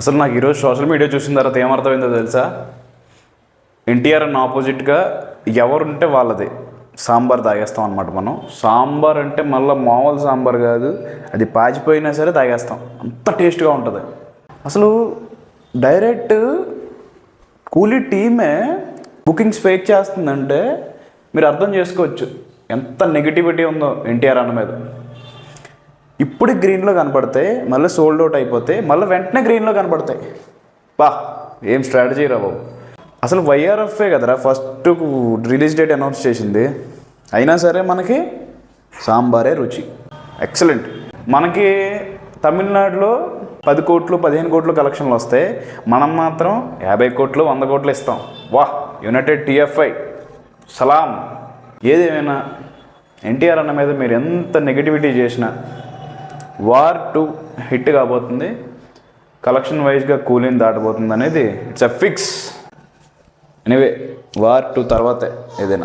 అసలు నాకు ఈరోజు సోషల్ మీడియా చూసిన తర్వాత ఏమర్థమైందో తెలుసా? ఎన్టీఆర్ అన్న ఆపోజిట్గా ఎవరుంటే వాళ్ళది సాంబార్ తాగేస్తాం అనమాట. మనం సాంబార్ అంటే మళ్ళీ మామూలు సాంబార్ కాదు, అది పాచిపోయినా సరే తాగేస్తాం, అంత టేస్ట్గా ఉంటుంది. అసలు డైరెక్ట్ కూలీ టీమే బుకింగ్స్ ఫేక్ చేస్తుందంటే మీరు అర్థం చేసుకోవచ్చు ఎంత నెగిటివిటీ ఉందో ఎన్టీఆర్ అన్న మీద. ఇప్పుడు గ్రీన్లో కనపడతాయి, మళ్ళీ సోల్డ్ అవుట్ అయిపోతాయి, మళ్ళీ వెంటనే గ్రీన్లో కనపడతాయి. బా ఏం స్ట్రాటజీ రా బాబు. అసలు వైఆర్ఎఫ్ఏ కదరా ఫస్ట్ రిలీజ్ డేట్ అనౌన్స్ చేసింది, అయినా సరే మనకి సాంబారే రుచి. ఎక్సలెంట్. మనకి తమిళనాడులో 10 కోట్లు 15 కోట్లు కలెక్షన్లు వస్తాయి, మనం మాత్రం 50 కోట్లు 100 కోట్లు ఇస్తాం. వాహ్, యునైటెడ్ టీఎఫ్ఐ సలాం. ఏదేమైనా ఎన్టీఆర్ అన్న మీద మీరు ఎంత నెగిటివిటీ చేసినా వార్ 2 హిట్ కాబోతుంది, కలెక్షన్ వైజ్గా కూలీని దాటబోతుంది అనేది it's a fix. Anyway war 2 తర్వాతే ఏదైనా.